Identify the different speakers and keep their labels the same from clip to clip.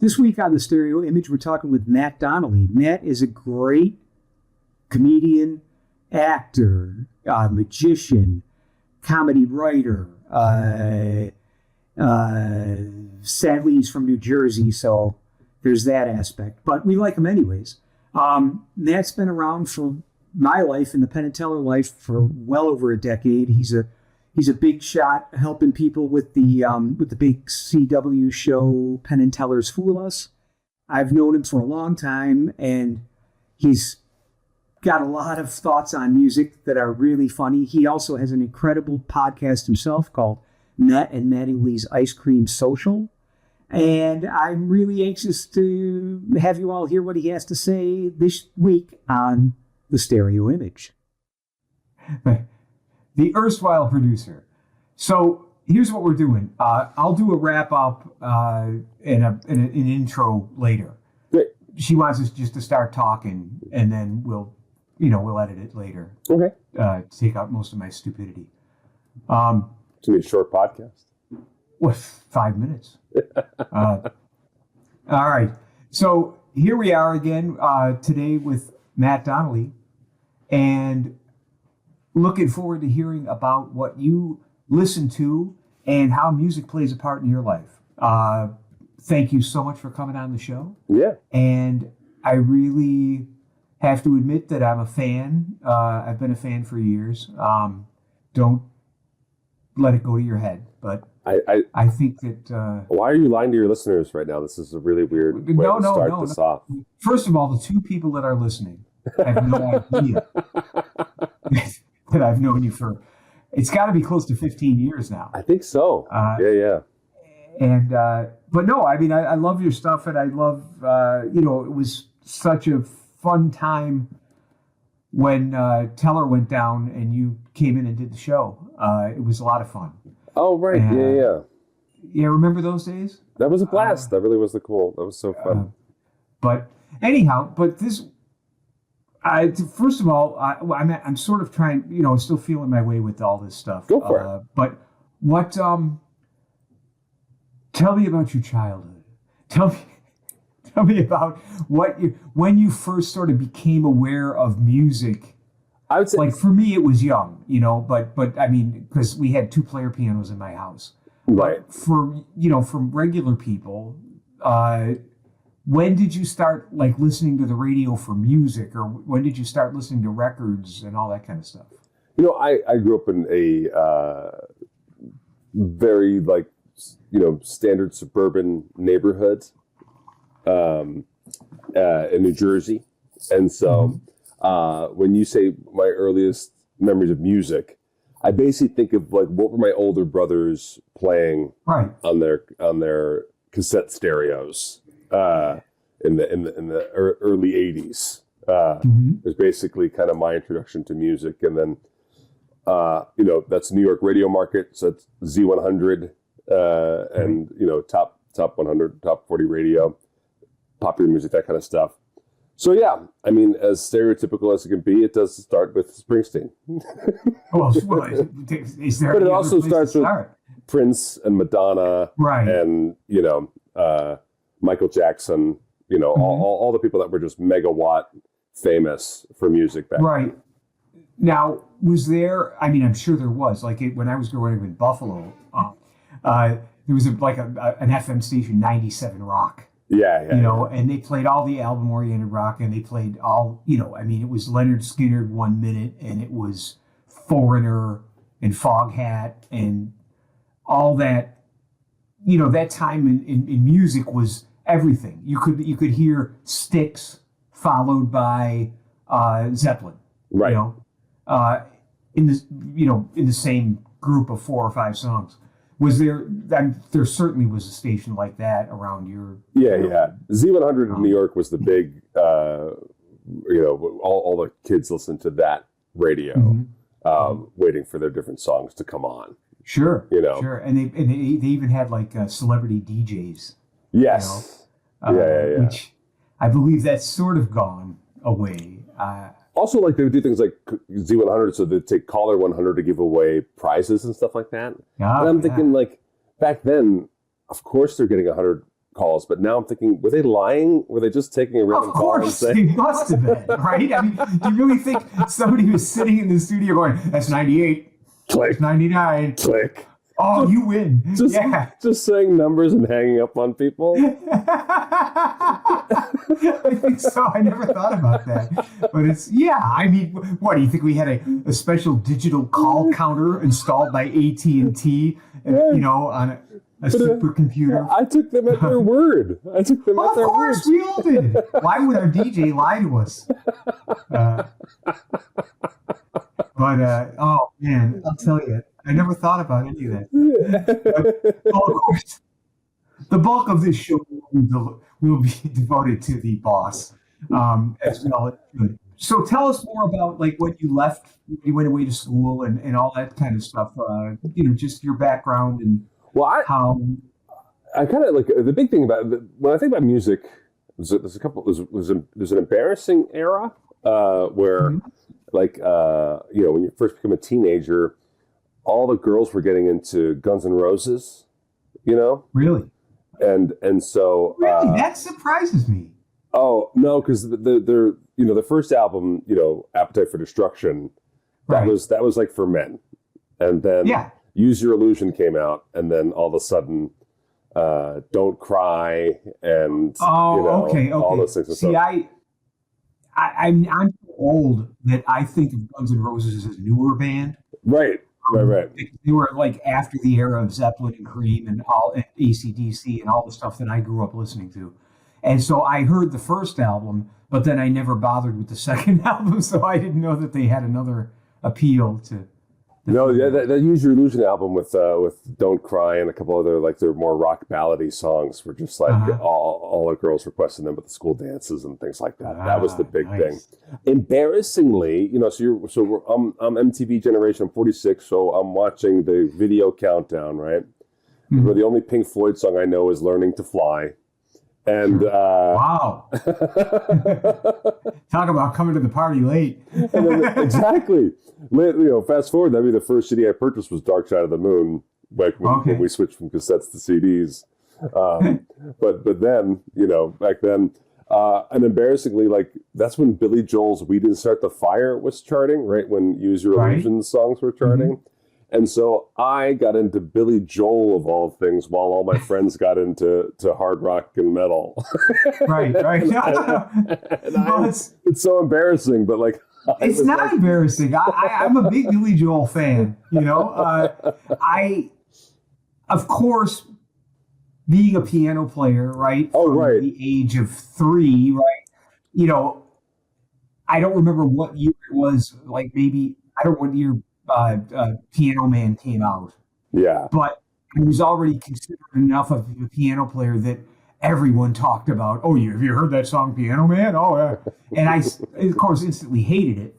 Speaker 1: This week on the Stereo Image, we're talking with Matt Donnelly. Matt is a great comedian, actor, magician, comedy writer. Sadly, he's from New Jersey, so there's that aspect. But we like him anyways. Matt's been around for my life and the Penn and Teller life for well over a decade. He's a big shot helping people with the big CW show Penn and Teller's Fool Us. I've known him for a long time, and he's got a lot of thoughts on music that are really funny. He also has an incredible podcast himself called Matt and Mattingly's Ice Cream Social. And I'm really anxious to have you all hear what he has to say this week on the Stereo Image.
Speaker 2: The erstwhile producer. So here's what we're doing. I'll do a wrap up and an intro later.
Speaker 3: Great.
Speaker 2: She wants us just to start talking, and then we'll edit it later.
Speaker 3: Okay.
Speaker 2: To take out most of my stupidity.
Speaker 3: It's gonna be a short podcast.
Speaker 2: What, 5 minutes? All right. So here we are again today with Matt Donnelly, and looking forward to hearing about what you listen to and how music plays a part in your life. Thank you so much for coming on the show.
Speaker 3: Yeah.
Speaker 2: And I really have to admit that I'm a fan. I've been a fan for years. Don't let it go to your head, but I think that...
Speaker 3: why are you lying to your listeners right now? This is a really weird way to start this off.
Speaker 2: First of all, the two people that are listening have no idea that I've known you for... It's got to be close to 15 years now.
Speaker 3: I think so. Yeah.
Speaker 2: And but no, I mean, I love your stuff, and I love it was such a fun time when Teller went down and you came in and did the show. It was a lot of fun.
Speaker 3: Oh right, yeah.
Speaker 2: Yeah, remember those days?
Speaker 3: That was a blast. That really was That was so fun.
Speaker 2: But anyhow, this. First of all, I'm sort of trying, still feeling my way with all this stuff.
Speaker 3: Go for it.
Speaker 2: But what? Tell me about your childhood. Tell me about when you first sort of became aware of music.
Speaker 3: I would say,
Speaker 2: like, for me, it was young, but I mean, because we had 2-player pianos in my house.
Speaker 3: Right.
Speaker 2: But for from regular people, when did you start listening to the radio for music, or when did you start listening to records and all that kind of stuff?
Speaker 3: I grew up in a very standard suburban neighborhood in New Jersey, and so when you say my earliest memories of music, I basically think of what were my older brothers playing on their cassette stereos. In the early 80s. It was basically kind of my introduction to music. And then, that's New York radio market. So it's Z100 and, top 100, top 40 radio, popular music, that kind of stuff. So, yeah, I mean, as stereotypical as it can be, it does start with Springsteen.
Speaker 2: Is there?
Speaker 3: But it also starts with Prince and Madonna, and, Michael Jackson, all the people that were just megawatt famous for music back then.
Speaker 2: Now, was there, I mean, I'm sure there was, when I was growing up in Buffalo, there was an FM station, 97 Rock.
Speaker 3: Yeah.
Speaker 2: And they played all the album-oriented rock, and they played all, it was Leonard Skinner 1 minute, and it was Foreigner and Foghat and all that. That time in music was everything. You could hear Styx followed by Zeppelin. Right. In the same group of 4 or 5 songs. Was there? There certainly was a station like that around your.
Speaker 3: Yeah. Z100 in New York was the big. All the kids listened to that radio, waiting for their different songs to come on.
Speaker 2: Sure. Sure, and they even had celebrity DJs.
Speaker 3: Yes.
Speaker 2: Which I believe that's sort of gone away.
Speaker 3: Also, they would do things like Z100, so they'd take Caller 100 to give away prizes and stuff like that. And I'm thinking, back then, of course they're getting 100 calls, but now I'm thinking, were they lying? Were they just taking a random call and
Speaker 2: course,
Speaker 3: saying?
Speaker 2: they must have been, right? I mean, do you really think somebody was sitting in the studio going, "That's 98,
Speaker 3: Click,
Speaker 2: that's 99,
Speaker 3: click.
Speaker 2: oh, you win"?
Speaker 3: Just saying numbers and hanging up on people.
Speaker 2: I think so. I never thought about that, but I mean, what do you think? We had a special digital call counter installed by AT&T, on a supercomputer.
Speaker 3: I took them at their word. I took them at their word.
Speaker 2: Of course, we all did. Why would our DJ lie to us? Oh man, I'll tell you, I never thought about any of that. But, of course, the bulk of this show will be devoted to the boss as well. So tell us more about like when you left, you went away to school and all that kind of stuff. Just your background and how.
Speaker 3: I kind of like the big thing about when I think about music. There's an embarrassing era where, when you first become a teenager, all the girls were getting into Guns N' Roses,
Speaker 2: Really?
Speaker 3: And so
Speaker 2: really that surprises me.
Speaker 3: Oh no, because the first album, Appetite for Destruction, that was like for men, and then Use Your Illusion came out, and then all of a sudden, Don't Cry and
Speaker 2: okay.
Speaker 3: all those things.
Speaker 2: See, I'm so old that I think of Guns N' Roses as a newer band.
Speaker 3: Right.
Speaker 2: They were like after the era of Zeppelin and Cream and AC/DC and all the stuff that I grew up listening to. And so I heard the first album, but then I never bothered with the second album, so I didn't know that they had another appeal to.
Speaker 3: That Use Your Illusion album with Don't Cry and a couple other like their more rock ballady songs were just like all the girls requesting them at the school dances and things like that. That was the big thing. Embarrassingly, I'm MTV generation. I'm 46, so I'm watching the video countdown, right? Mm-hmm. Where the only Pink Floyd song I know is "Learning to Fly." And
Speaker 2: wow, talk about coming to the party late.
Speaker 3: Exactly. Fast forward. That'd be the first CD I purchased was Dark Side of the Moon, when we switched from cassettes to CDs. But then, back then, and embarrassingly, like that's when Billy Joel's "We Didn't Start the Fire" was charting, right? When Use Your Illusion songs were charting. Mm-hmm. And so I got into Billy Joel of all things, while all my friends got into hard rock and metal.
Speaker 2: Right.
Speaker 3: It's so embarrassing, but like
Speaker 2: it's not
Speaker 3: like,
Speaker 2: embarrassing. I'm a big Billy Joel fan. Of course, being a piano player, right?
Speaker 3: From
Speaker 2: the age of 3, right? I don't remember what year it was. Like maybe I don't know what year. Piano Man came out. Yeah. But he was already considered enough of a piano player that everyone talked about. Oh, have you heard that song Piano Man? Oh, yeah. And I, of course, instantly hated it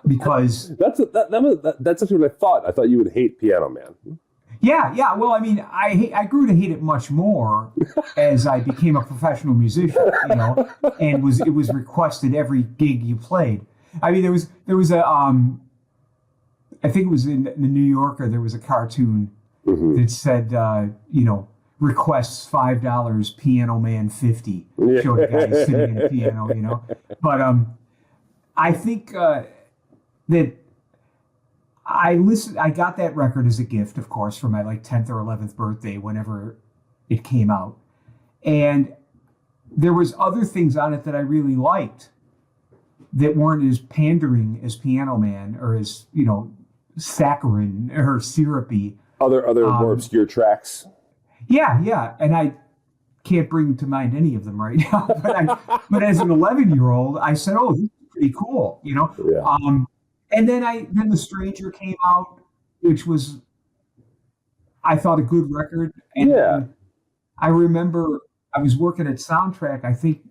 Speaker 2: because... That's
Speaker 3: actually what I thought. I thought you would hate Piano Man.
Speaker 2: Yeah. Well, I mean, I grew to hate it much more as I became a professional musician, and it was requested every gig you played. I mean, there was a... I think it was in the New Yorker, there was a cartoon that said, requests $5, Piano Man 50. Showed a guy sitting at a piano, But I think that I got that record as a gift, of course, for my like 10th or 11th birthday, whenever it came out. And there was other things on it that I really liked that weren't as pandering as Piano Man or as, saccharine or syrupy.
Speaker 3: Other more obscure tracks.
Speaker 2: Yeah. And I can't bring to mind any of them right now. But as an 11-year-old, I said, oh, this is pretty cool, Yeah. And then The Stranger came out, which was, I thought, a good record. And I remember I was working at Soundtrack, I think,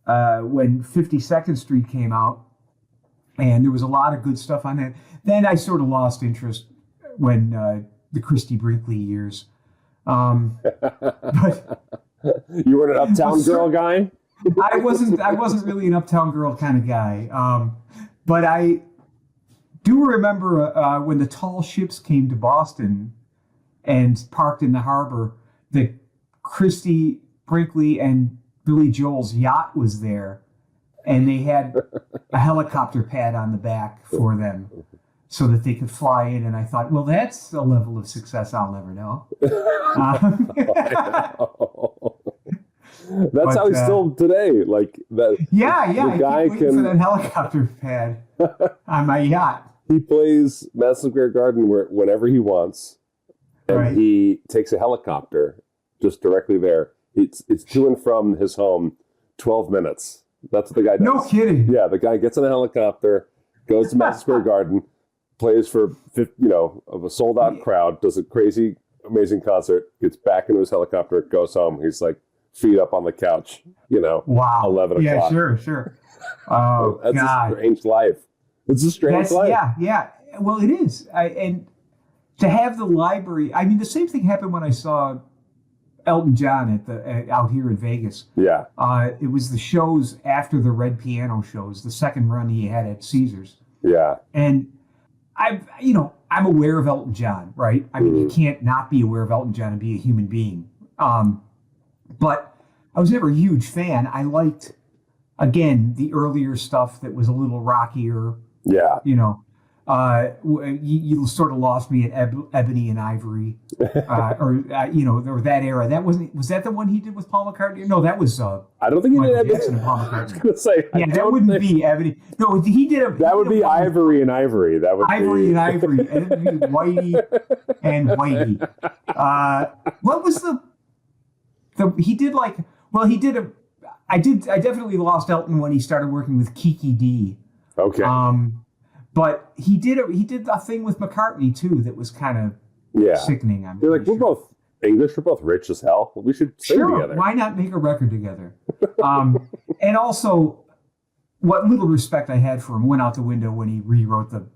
Speaker 2: when 52nd Street came out, and there was a lot of good stuff on that. Then I sort of lost interest when the Christy Brinkley years. But
Speaker 3: you were an Uptown Girl guy?
Speaker 2: I wasn't really an Uptown Girl kind of guy. But I do remember when the tall ships came to Boston and parked in the harbor, the Christy Brinkley and Billy Joel's yacht was there, and they had a helicopter pad on the back for them so that they could fly in. And I thought, well, that's a level of success I'll never know.
Speaker 3: That's how he's still today. Like that.
Speaker 2: Yeah.
Speaker 3: The guy
Speaker 2: I keep waiting for that helicopter pad on my yacht.
Speaker 3: He plays Madison Square Garden whenever he wants, and he takes a helicopter just directly there. It's to and from his home, 12 minutes. That's what the guy does.
Speaker 2: No kidding.
Speaker 3: Yeah, the guy gets in a helicopter, goes to Madison Square Garden, plays for of a sold out crowd, does a crazy, amazing concert, gets back into his helicopter, goes home. He's like feet up on the couch.
Speaker 2: Wow.
Speaker 3: 11 o'clock.
Speaker 2: Yeah, sure. Oh,
Speaker 3: that's
Speaker 2: God.
Speaker 3: a strange life. It's a strange life.
Speaker 2: Yeah. Well, it is. And to have the library, I mean, the same thing happened when I saw Elton John out here in Vegas.
Speaker 3: Yeah.
Speaker 2: It was the shows after the Red Piano shows, the second run he had at Caesars.
Speaker 3: Yeah.
Speaker 2: And I'm aware of Elton John, right? I mean, you can't not be aware of Elton John and be a human being. But I was never a huge fan. I liked, again, the earlier stuff that was a little rockier.
Speaker 3: Yeah.
Speaker 2: You sort of lost me at Ebony and Ivory, or that era. Was that the one he did with Paul McCartney? No, that was.
Speaker 3: I don't think he
Speaker 2: Michael
Speaker 3: did
Speaker 2: Jackson
Speaker 3: Ebony.
Speaker 2: and Paul
Speaker 3: I
Speaker 2: McCartney.
Speaker 3: was going to say.
Speaker 2: That wouldn't be Ebony. No, he did.
Speaker 3: That would be Ivory and Ivory. That would
Speaker 2: Ivory
Speaker 3: be
Speaker 2: and Ivory, and it'd be Whitey and Whitey. What was the? He did like. Well, he did a. I definitely lost Elton when he started working with Kiki D.
Speaker 3: Okay.
Speaker 2: But he did a thing with McCartney too that was kind of sickening.
Speaker 3: They're like, we're both English, we're both rich as hell. We should sing together.
Speaker 2: Why not make a record together? And also, what little respect I had for him went out the window when he rewrote the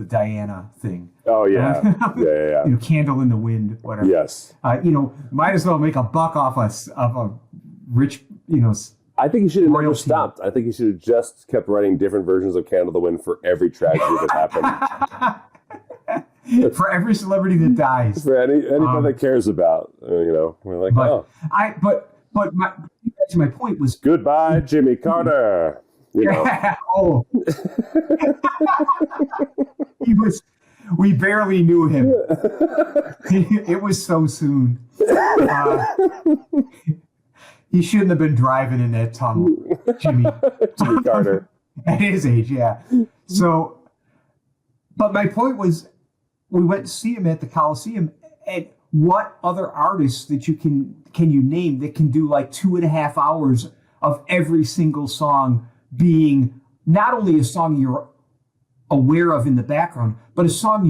Speaker 2: Diana thing.
Speaker 3: Oh yeah, yeah.
Speaker 2: Candle in the Wind, whatever.
Speaker 3: Yes.
Speaker 2: Might as well make a buck off of a rich,
Speaker 3: I think he should have never
Speaker 2: royalty.
Speaker 3: stopped. I think he should have just kept writing different versions of Candle in the Wind for every tragedy that happened.
Speaker 2: For every celebrity that dies.
Speaker 3: For anybody that cares about, we're like,
Speaker 2: But my point was,
Speaker 3: goodbye, Jimmy Carter.
Speaker 2: Oh, we barely knew him. It was so soon. He shouldn't have been driving in that tunnel, Jimmy
Speaker 3: Carter.
Speaker 2: At his age, yeah. So, but my point was, we went to see him at the Coliseum, and what other artists that you can you name that can do like 2.5 hours of every single song being not only a song you're aware of in the background, but a song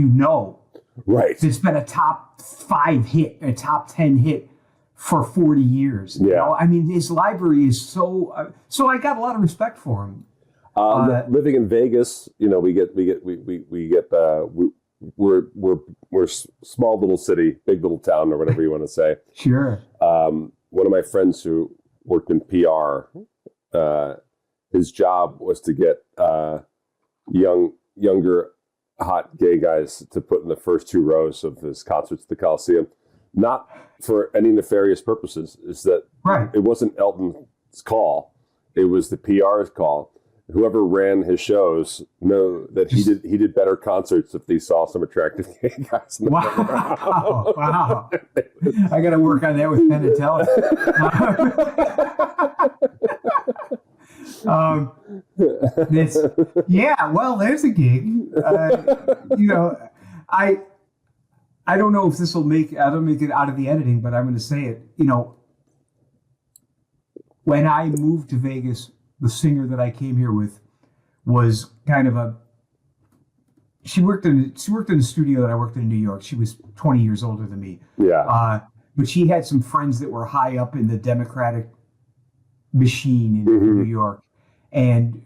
Speaker 3: right?
Speaker 2: That's been a top 5 hit, a top 10 hit for 40 years.
Speaker 3: Yeah.
Speaker 2: I mean, his library is so I got a lot of respect for him.
Speaker 3: Living in Vegas, we're small little city, big little town, or whatever you want to say.
Speaker 2: Sure.
Speaker 3: One of my friends who worked in PR, his job was to get younger, hot gay guys to put in the first 2 rows of his concerts at the Coliseum. Not for any nefarious purposes. Is that It wasn't Elton's call; it was the PR's call. Whoever ran his shows know that he did better concerts if they saw some attractive gay guys. In the
Speaker 2: Wow! I got to work on that with Penn and Teller. There's a gig. I don't know if this will make it out of the editing, but I'm going to say it. When I moved to Vegas, the singer that I came here with was kind of she worked in the studio that I worked in New York. She was 20 years older than me.
Speaker 3: Yeah.
Speaker 2: But she had some friends that were high up in the Democratic machine in New York, and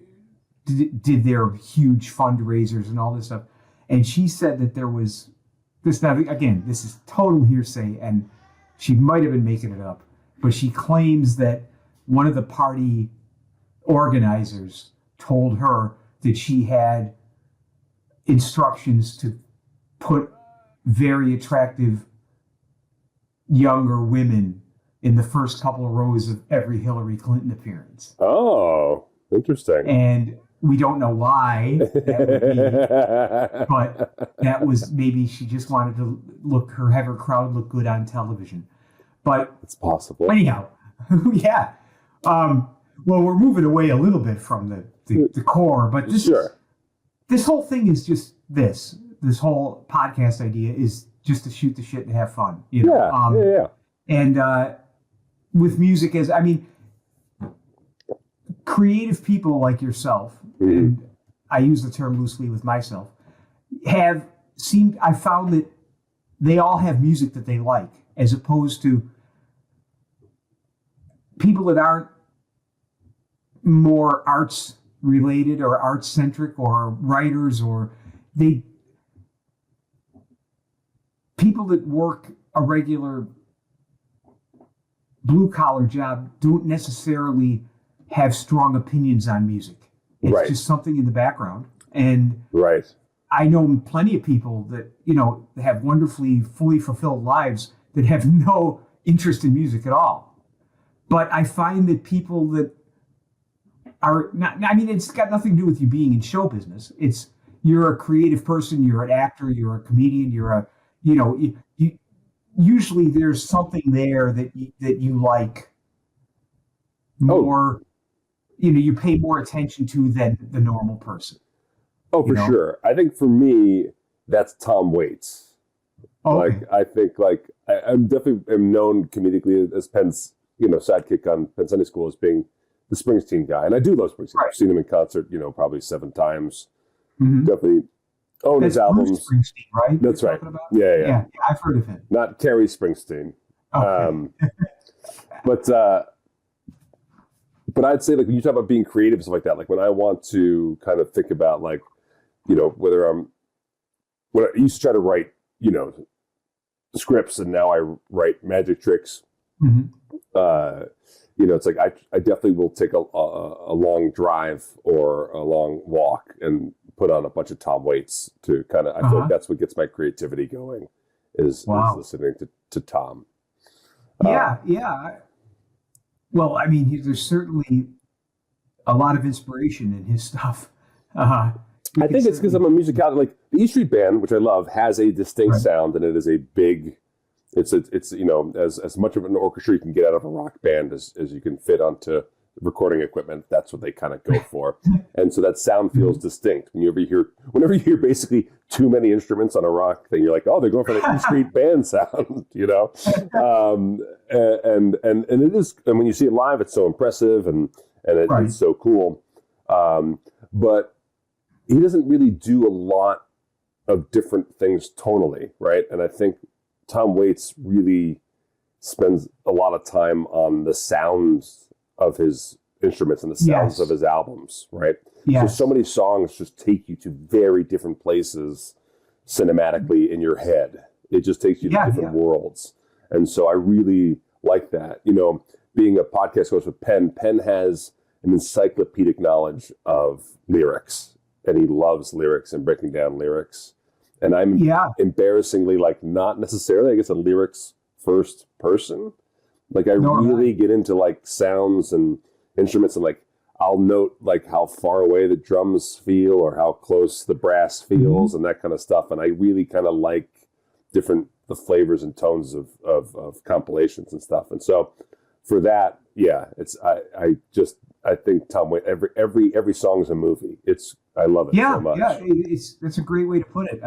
Speaker 2: did their huge fundraisers and all this stuff. And she said that there was this. Now, again, this is total hearsay, and she might have been making it up, but she claims that one of the party organizers told her that she had instructions to put very attractive younger women in the first couple of rows of every Hillary Clinton appearance.
Speaker 3: Oh, interesting.
Speaker 2: And we don't know why that would be, but that was maybe she just wanted to have her crowd look good on television. But
Speaker 3: it's possible.
Speaker 2: Anyhow, yeah. Well, we're moving away a little bit from the core, but this whole thing is just this whole podcast idea is just to shoot the shit and have fun. You know?
Speaker 3: Yeah.
Speaker 2: And with music, creative people like yourself, and I use the term loosely with myself, I found that they all have music that they like, as opposed to people that aren't more arts related or arts centric or writers, or people that work a regular blue collar job don't necessarily have strong opinions on music. It's just something in the background. And I know plenty of people that, have wonderfully fully fulfilled lives that have no interest in music at all. But I find that people that are not, it's got nothing to do with you being in show business. You're a creative person, you're an actor, you're a comedian, usually there's something there that you like more, you pay more attention to than the normal person.
Speaker 3: Oh, for sure. I think for me, that's Tom Waits.
Speaker 2: Okay.
Speaker 3: I think I'm definitely known comedically as Penn's, sidekick on Penn Sunday School as being the Springsteen guy. And I do love Springsteen. I've seen him in concert, probably 7 times. Mm-hmm. Definitely own his albums.
Speaker 2: Bruce Springsteen, right?
Speaker 3: That's right. Yeah.
Speaker 2: I've heard of him.
Speaker 3: Not Terry Springsteen. Okay. But I'd say, when you talk about being creative and stuff like that, when I want to kind of think about, when I used to try to write, scripts, and now I write magic tricks. Mm-hmm. It's I definitely will take a long drive or a long walk and put on a bunch of Tom Waits to kind of, I feel like that's what gets my creativity going is listening to Tom.
Speaker 2: Yeah. Well, there's certainly a lot of inspiration in his stuff.
Speaker 3: I think it's because I'm a musicality. The E Street Band, which I love, has a distinct sound, and it is a big. It's as much of an orchestra you can get out of a rock band as you can fit onto recording equipment. That's what they kind of go for, and so that sound feels distinct. Whenever you hear basically too many instruments on a rock thing, you're like, oh, they're going for the E Street Band sound, and it is. And when you see it live, it's so impressive, and it's so cool. But he doesn't really do a lot of different things tonally, right? And I think Tom Waits really spends a lot of time on the sounds of his instruments and the sounds of his albums, right? Yes. So many songs just take you to very different places cinematically in your head. It just takes you to different worlds. And so I really like that. Being a podcast host with Penn has an encyclopedic knowledge of lyrics, and he loves lyrics and breaking down lyrics. And I'm embarrassingly not necessarily, I guess, a lyrics first person. I really get into sounds and instruments, and I'll note how far away the drums feel or how close the brass feels and that kind of stuff. And I really kind of like the flavors and tones of compilations and stuff. And so for that, I think Tom Waits, every song is a movie. I love it so much.
Speaker 2: Yeah, that's a great way to put it.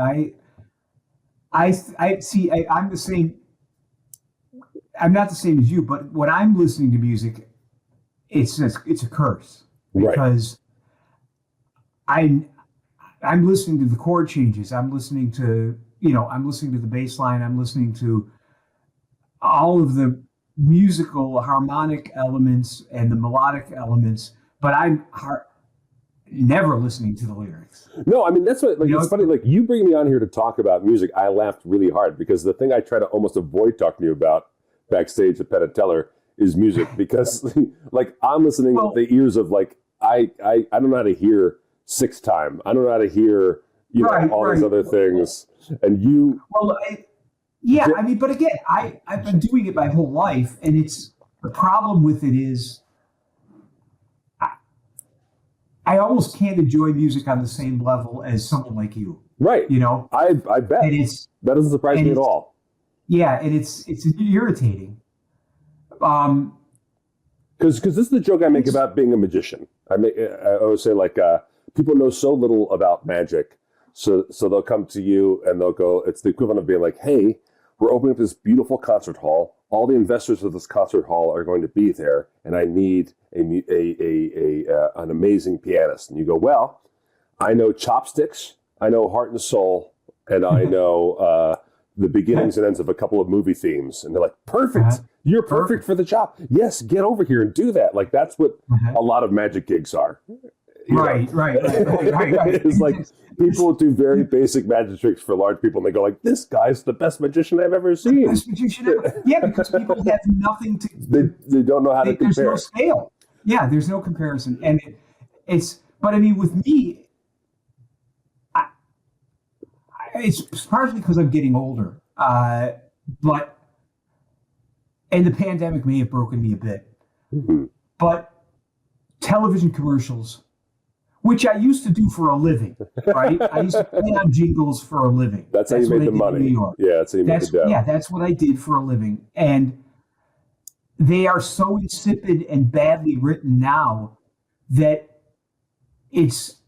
Speaker 2: I see. I'm the same. I'm not the same as you, but when I'm listening to music, it's a curse because I'm listening to the chord changes. I'm listening to the bass line. I'm listening to all of the musical harmonic elements and the melodic elements, but I'm never listening to the lyrics.
Speaker 3: No, that's what, it's funny, you bring me on here to talk about music. I laughed really hard because the thing I try to almost avoid talking to you about backstage at Penn and Teller is music because I'm listening with the ears of I don't know how to hear 6 time. I don't know how to hear, all these other things. And you...
Speaker 2: Well, but again, I've been doing it my whole life, and it's The problem with it is I almost can't enjoy music on the same level as someone like you.
Speaker 3: Right.
Speaker 2: You know?
Speaker 3: I bet. That doesn't surprise me at all.
Speaker 2: Yeah, and it's irritating.
Speaker 3: Because this is the joke I make about being a magician. I always say, like, people know so little about magic, so they'll come to you and they'll go, it's the equivalent of being like, hey, we're opening up this beautiful concert hall. All the investors of this concert hall are going to be there, and I need an amazing pianist. And you go, well, I know Chopsticks, I know Heart and Soul, and I know the beginnings and ends of a couple of movie themes. And they're like, perfect. You're perfect for the job. Yes, get over here and do that. Like, that's what a lot of magic gigs are.
Speaker 2: Right.
Speaker 3: It's like people do very basic magic tricks for large people, and they go like, "This guy's the best magician I've ever seen."
Speaker 2: Best magician ever. Yeah, because people have nothing to.
Speaker 3: They don't know how to compare.
Speaker 2: There's no scale. Yeah, there's no comparison, and it's. But I mean, with me, it's partially because I'm getting older, but and the pandemic may have broken me a bit, but television commercials, which I used to do for a living, right? I used to play on jingles for a living.
Speaker 3: That's how you made the money. In New York. Yeah, that's how you made the dough.
Speaker 2: Yeah, that's what I did for a living. And they are so insipid and badly written now that it's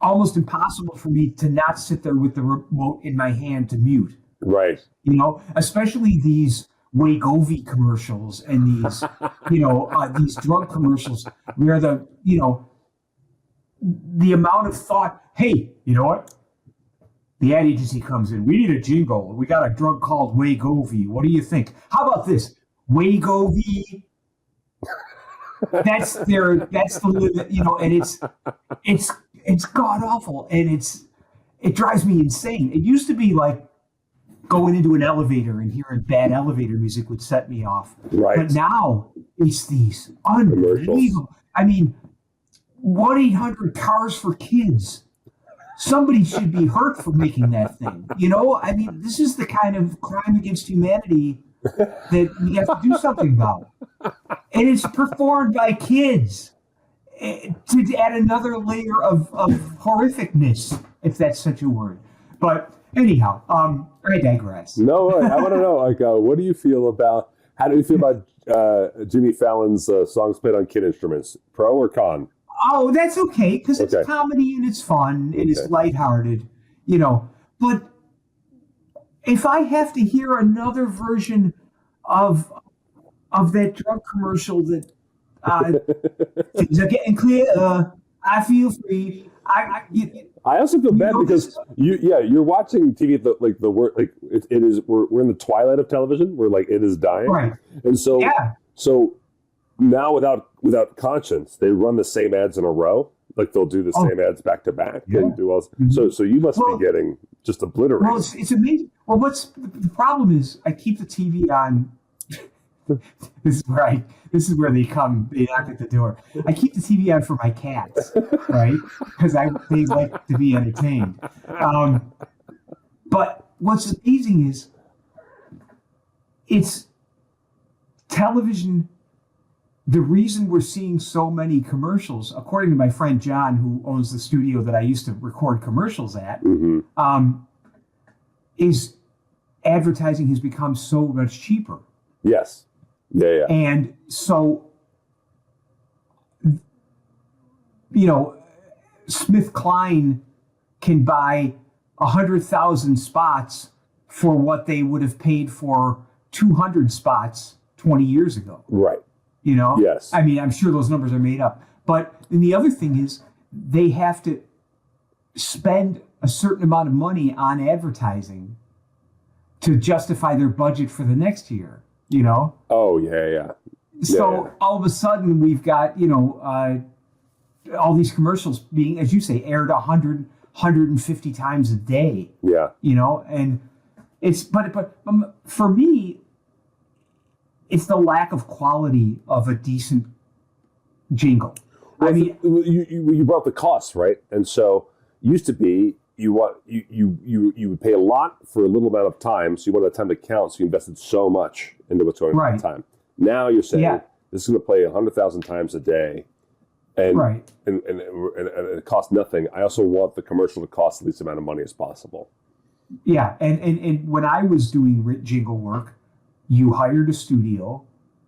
Speaker 2: almost impossible for me to not sit there with the remote in my hand to mute.
Speaker 3: Right.
Speaker 2: You know, especially these Wegovy commercials and these, these drug commercials where the amount of thought, hey, you know what? The ad agency comes in. We need a jingle. We got a drug called Wegovy. What do you think? How about this? Wegovy. That's the limit, and it's god awful, and it drives me insane. It used to be like going into an elevator and hearing bad elevator music would set me off.
Speaker 3: Right.
Speaker 2: But now it's these unbelievable. I mean, 1-800 Cars for Kids. Somebody should be hurt for making that thing. I mean, this is the kind of crime against humanity that we have to do something about. And it's performed by kids to add another layer of horrificness, if that's such a word. But anyhow, I digress.
Speaker 3: No, I want to know, like, how do you feel about Jimmy Fallon's songs played on kid instruments? Pro or con?
Speaker 2: Oh, that's okay, because it's comedy and it's fun and it's lighthearted, But if I have to hear another version of that drug commercial that things are getting clear, I feel free. I
Speaker 3: also feel bad because you're watching TV at we're in the twilight of television where like it is dying,
Speaker 2: right?
Speaker 3: And so now without conscience, they run the same ads in a row. Like they'll do the same ads back to back and do all. So you must be getting just obliterated.
Speaker 2: Well, it's amazing. Well, what's the problem is I keep the TV on. This is where they knock at the door. I keep the TV on for my cats, right? Because they like to be entertained. But what's amazing is it's television. The reason we're seeing so many commercials, according to my friend John, who owns the studio that I used to record commercials at, is advertising has become so much cheaper.
Speaker 3: Yes. Yeah.
Speaker 2: And so, Smith Kline can buy 100,000 spots for what they would have paid for 200 spots 20 years ago.
Speaker 3: Right.
Speaker 2: Yes. I mean, I'm sure those numbers are made up. But the other thing is they have to spend a certain amount of money on advertising to justify their budget for the next year, Oh,
Speaker 3: yeah.
Speaker 2: So all of a sudden we've got, all these commercials being, as you say, aired 100, 150 times a day.
Speaker 3: Yeah.
Speaker 2: And it's, but for me, it's the lack of quality of a decent jingle.
Speaker 3: Well, I mean, you brought up the cost, right? And so used to be you would pay a lot for a little amount of time, so you wanted the time to count, so you invested so much into what's going on at the time. Now you're saying
Speaker 2: Yeah.
Speaker 3: this is going to play 100,000 times a day, and,
Speaker 2: Right.
Speaker 3: and it costs nothing. I also want the commercial to cost the least amount of money as possible.
Speaker 2: Yeah, and when I was doing jingle work, you hired a studio,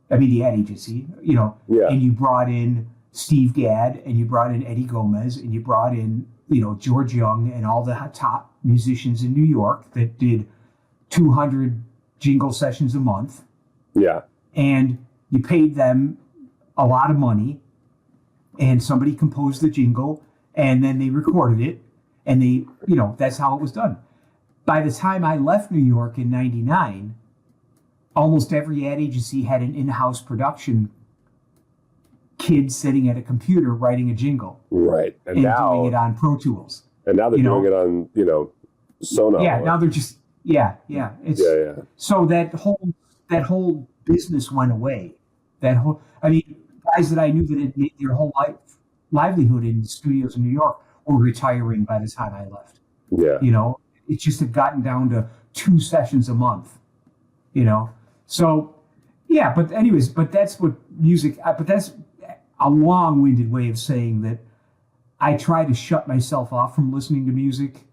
Speaker 2: the ad agency,
Speaker 3: Yeah.
Speaker 2: and you brought in Steve Gadd, and you brought in Eddie Gomez, and you brought in, George Young and all the top musicians in New York that did 200 jingle sessions a month,
Speaker 3: Yeah.
Speaker 2: and you paid them a lot of money, and somebody composed the jingle, and then they recorded it, and that's how it was done. By the time I left New York in 99, almost every ad agency had an in-house production kid sitting at a computer writing a jingle
Speaker 3: Right.
Speaker 2: and doing it on Pro Tools.
Speaker 3: And now they're doing it on, Sonar.
Speaker 2: Yeah, now they're just It's
Speaker 3: Yeah.
Speaker 2: so that whole business went away. Guys that I knew that had made their whole livelihood in studios in New York were retiring by the time I left.
Speaker 3: Yeah.
Speaker 2: It just had gotten down to 2 sessions a month. So yeah. But that's what music. But that's a long-winded way of saying that I try to shut myself off from listening to music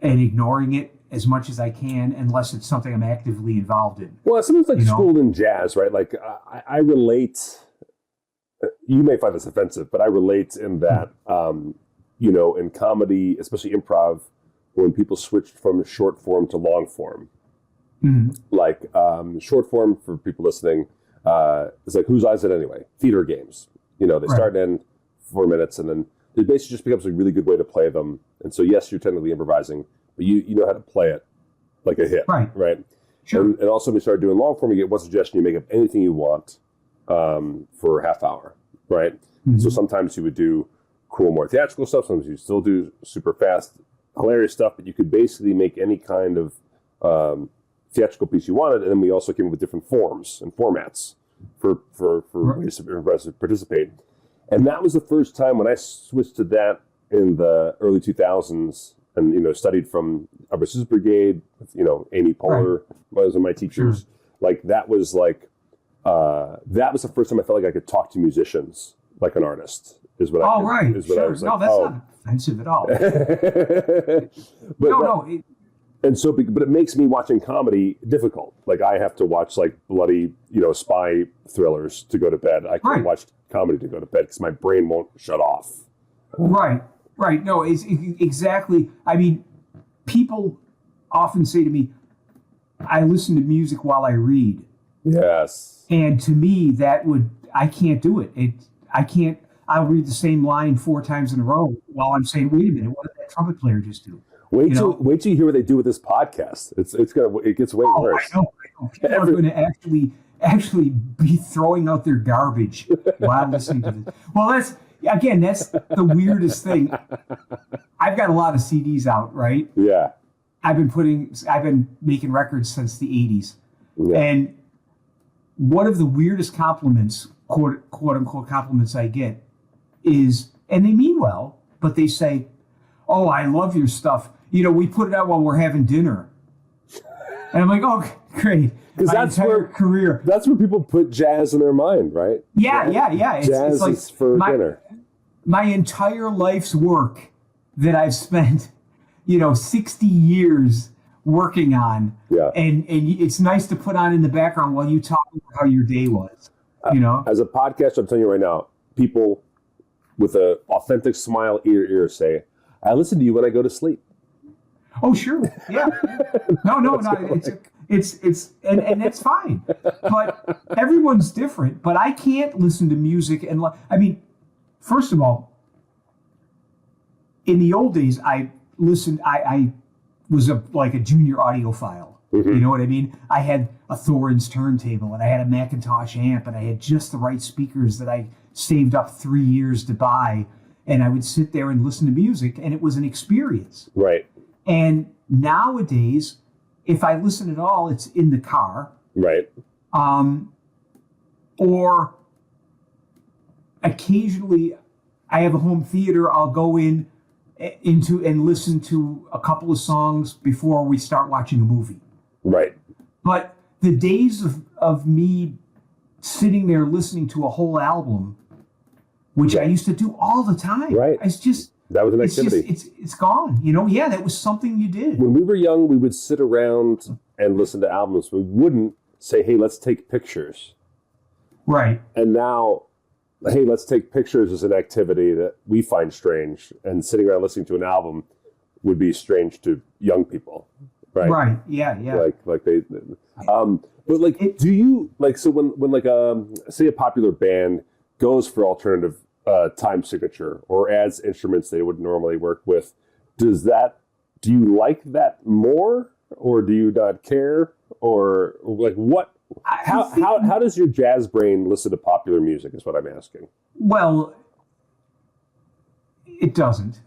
Speaker 2: and ignoring it as much as I can, unless it's something I'm actively involved in.
Speaker 3: Well, something's like schooled in jazz, right? Like I relate. You may find this offensive, but I relate in that, in comedy, especially improv, when people switched from short form to long form.
Speaker 2: Mm-hmm.
Speaker 3: Like short form for people listening, it's like whose eyes it anyway? Theater games. They start and end 4 minutes, and then it basically just becomes a really good way to play them. And so, yes, you're technically improvising, but you know how to play it like a hit, right?
Speaker 2: Sure.
Speaker 3: And also, when you start doing long form, you get one suggestion, you make up anything you want for a half hour, right?
Speaker 2: Mm-hmm.
Speaker 3: So sometimes you would do cool, more theatrical stuff. Sometimes you still do super fast, hilarious stuff, but you could basically make any kind of theatrical piece you wanted. And then we also came up with different forms and formats for ways to participate. And that was the first time when I switched to that in the early 2000s and, studied from Upper Scissors Brigade, with, Amy Poehler, was one of my teachers.
Speaker 2: Sure.
Speaker 3: Like that was the first time I felt like I could talk to musicians like an artist. Is what I was like.
Speaker 2: No, that's not offensive at all.
Speaker 3: But it makes me watching comedy difficult. Like I have to watch like bloody, spy thrillers to go to bed. I can't watch comedy to go to bed because my brain won't shut off.
Speaker 2: Right. No, it's exactly. People often say to me, I listen to music while I read.
Speaker 3: Yes.
Speaker 2: And to me, I can't do it. I can't. I'll read the same line 4 times in a row while I'm saying, wait a minute, what did that trumpet player just do?
Speaker 3: Wait till you hear what they do with this podcast. It gets way worse.
Speaker 2: I know. People are going to actually be throwing out their garbage while listening to this. Well, that's the weirdest thing. I've got a lot of CDs out, right?
Speaker 3: Yeah.
Speaker 2: I've been making records since the 80s.
Speaker 3: Yeah.
Speaker 2: And one of the weirdest compliments, quote unquote compliments I get is, and they mean well, but they say, "Oh, I love your stuff. We put it out while we're having dinner." And I'm like, "Oh, great."
Speaker 3: Because that's where people put jazz in their mind, right?
Speaker 2: Yeah.
Speaker 3: Jazz
Speaker 2: it's like
Speaker 3: is for dinner.
Speaker 2: My entire life's work that I've spent, 60 years working on.
Speaker 3: Yeah.
Speaker 2: And it's nice to put on in the background while you talk about how your day was.
Speaker 3: As a podcaster, I'm telling you right now, people with an authentic smile ear to ear say, "I listen to you when I go to sleep."
Speaker 2: Oh, sure. Yeah. No. It's and that's fine. But everyone's different. But I can't listen to music first of all, in the old days, I was like a junior audiophile.
Speaker 3: Mm-hmm.
Speaker 2: You know what I mean? I had a Thorn's turntable and I had a Macintosh amp and I had just the right speakers that I saved up 3 years to buy. And I would sit there and listen to music, and it was an experience.
Speaker 3: Right.
Speaker 2: And nowadays, if I listen at all, it's in the car.
Speaker 3: Right.
Speaker 2: Or occasionally I have a home theater. I'll go into and listen to a couple of songs before we start watching a movie.
Speaker 3: Right.
Speaker 2: But the days of me sitting there listening to a whole album, which I used to do all the time.
Speaker 3: Right.
Speaker 2: It's just
Speaker 3: that was an activity.
Speaker 2: It's gone. You know, that was something you did.
Speaker 3: When we were young, we would sit around and listen to albums. We wouldn't say, hey, let's take pictures.
Speaker 2: Right.
Speaker 3: And now, hey, let's take pictures as an activity that we find strange. And sitting around listening to an album would be strange to young people. Right.
Speaker 2: Right. Yeah.
Speaker 3: Like they, but like, do you like, so when like, say a popular band goes for alternative time signature or adds instruments they would normally work with, do you like that more, or do you not care, or like what? How does your jazz brain listen to popular music? Is what I'm asking.
Speaker 2: Well, it doesn't.